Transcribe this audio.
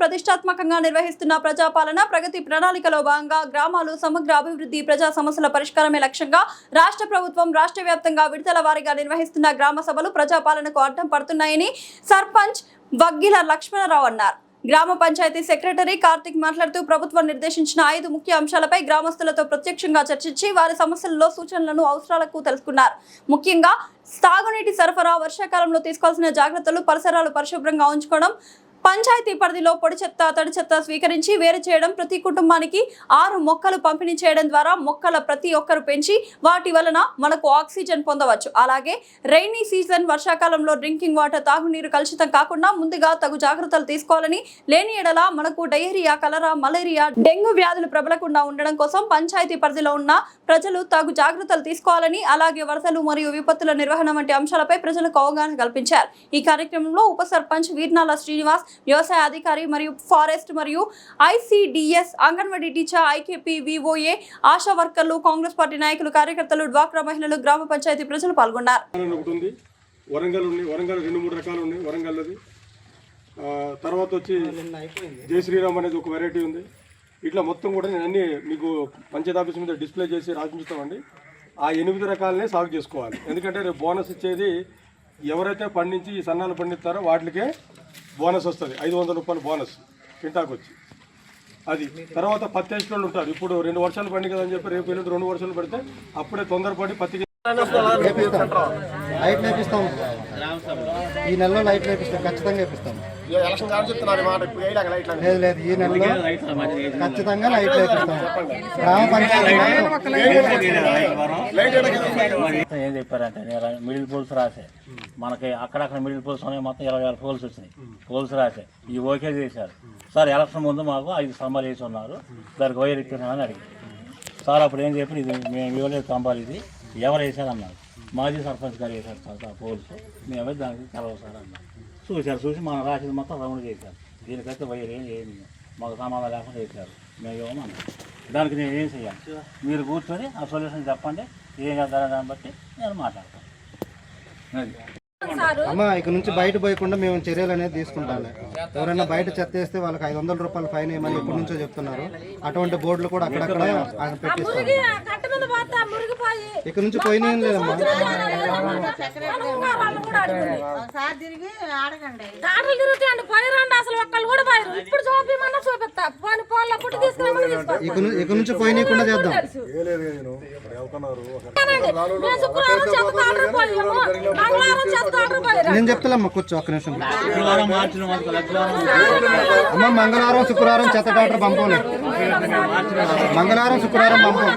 ప్రతిష్టాత్మకంగా నిర్వహిస్తున్న ప్రజాపాలన ప్రగతి ప్రణాళికలో భాగంగా గ్రామాలు సమగ్ర అభివృద్ధి ప్రజా సమస్యల పరిష్కారమే లక్ష్యంగా రాష్ట్ర ప్రభుత్వం రాష్ట్ర వ్యాప్తంగా విడతల వారీగా నిర్వహిస్తున్న గ్రామ సభలు ప్రజాపాలనకు అడ్డం పడుతున్నాయని సర్పంచ్ వగ్గిల లక్ష్మణరావు అన్నారు. గ్రామ పంచాయతీ సెక్రటరీ కార్తిక్ మాట్లాడుతూ ప్రభుత్వం నిర్దేశించిన 5 ముఖ్య అంశాలపై గ్రామస్తులతో ప్రత్యక్షంగా చర్చించి వారి సమస్యల్లో సూచనలను అవసరాలకు తెలుసుకున్నారు. ముఖ్యంగా తాగునీటి సరఫరా, వర్షాకాలంలో తీసుకోవాల్సిన జాగ్రత్తలు, పరిసరాలు పరిశుభ్రంగా ఉంచుకోవడం, పంచాయతీ పరిధిలో పొడి చెత్త, తడి చెత్త స్వీకరించి వేరు చేయడం, ప్రతి కుటుంబానికి 6 మొక్కలు పంపిణీ చేయడం ద్వారా మొక్కల ప్రతి ఒక్కరు పెంచి వాటి వలన మనకు ఆక్సిజన్ పొందవచ్చు. అలాగే రైనీ సీజన్ వర్షాకాలంలో డ్రింకింగ్ వాటర్, తాగునీరు కలుషితం కాకుండా ముందుగా తగు జాగ్రత్తలు తీసుకోవాలని, లేని ఎడల మనకు డయేరియా, కలరా, మలేరియా, డెంగ్యూ వ్యాధులు ప్రబలకుండా ఉండడం కోసం పంచాయతీ పరిధిలో ఉన్న ప్రజలు తగు జాగ్రత్తలు తీసుకోవాలని, అలాగే వరదలు మరియు విపత్తుల నిర్వహణ వంటి అంశాలపై ప్రజలకు అవగాహన కల్పించారు. ఈ కార్యక్రమంలో ఉప సర్పంచ్ వీర్నాల శ్రీనివాస్, వ్యవసాయ అధికారి మరియు ఫారెస్ట్ మరియు ICDS, anganwadi teacher, IKP, VOA, ASHA వర్కర్లు, కాంగ్రెస్ పార్టీ నాయకులు, కార్యకర్తలు, డ్వాక్రా మహిళలు, గ్రామ పంచాయతీ ప్రజలు పాల్గొన్నారు. వరంగల్ 2-3 రకాలు ఉన్నాయి. వరంగల్ది తర్వాత వచ్చి జై శ్రీరామ్ అనేది ఒక వెరైటీ ఉంది. ఇట్లా మొత్తం కూడా నేను అన్ని మీకు పంచాయతీ ఆఫీస్ మీద డిస్ప్లే చేసి రాసిస్తామండి. ఆ 8 రకాలనే సాగు చేసుకోవాలి. ఎందుకంటే రేపు బోనస్ ఇచ్చేది ఎవరైతే పండించి ఈ సన్నాలు పండిస్తారో వాటికే బోనస్ వస్తుంది. 500 రూపాయలు బోనస్ కింటాకు వచ్చి. అది తర్వాత పత్తి వేసిన వాళ్ళు ఉంటారు. ఇప్పుడు 2 వర్షాలు పండి కదని చెప్పి రేపు 2 వర్షాలు పడితే అప్పుడే తొందరపడి పత్తికి లైట్ వేపిస్తాం. ఈ నెలలో లైట్ వేపిస్తాం, ఖచ్చితంగా వేపిస్తాం. లేదు ఈ నెలలో ఖచ్చితంగా లైట్ వేపిస్తాం. గ్రామ పంచాయతీ ఏం చెప్పారంటే మిడిల్ పోల్స్ రాసే మనకి అక్కడక్కడ మిడిల్ పోల్స్ ఉన్నాయి. మొత్తం 20,000 పోల్స్ వచ్చినాయి. పోల్స్ రాసే ఇవి ఓకే చేశారు సార్. ఎలక్షన్ ముందు మాకు 5 స్తంభాలు వేసి ఉన్నారు, దానికి వైర్ ఇచ్చారని అడిగి సార్ అప్పుడు ఏం చెప్పి ఇది మేము ఇవ్వలేదు స్తంభాలు, ఇది ఎవరు వేసారన్నారు. మాజీ సర్పంచ్ గారు వేశారు సార్ పోల్స్, మేమైతే దానికి తెలవు సార్ అన్నారు. చూసి మనం రాసింది మొత్తం రౌండ్ చేశారు. దీనికైతే వైర్ ఏమి మాకు సమాధానం లేకుండా చేశారు. మేము ఇవ్వమన్నారు. దానికి నేను ఏం చేయాలి, మీరు కూర్చొని ఆ సొల్యూషన్ చెప్పండి, ఏం చేద్దారని దాన్ని బట్టి నేను మాట్లాడతాను. అమ్మ ఇక నుంచి బయట పోయకుండా మేము చర్యలు అనేది తీసుకుంటాము. ఎవరైనా బయట చెత్త వేస్తే వాళ్ళకి 500 రూపాయలు ఫైన్ వేయమని ఎప్పటి నుంచో చెప్తున్నారు. అటువంటి బోర్డులు కూడా అక్కడక్కడ పెట్టిస్తాం. ఇక నుంచి పోయిన లేదమ్మా. ఇక నుంచి పోయినకుండా చేద్దాం. నేను చెప్తాలమ్మా, కూర్చో ఒక్క నిమిషం. అమ్మ మంగళవారం శుక్రవారం చెత్త డాక్టర్ పంపలేదు. మంగళవారం శుక్రవారం పంపం.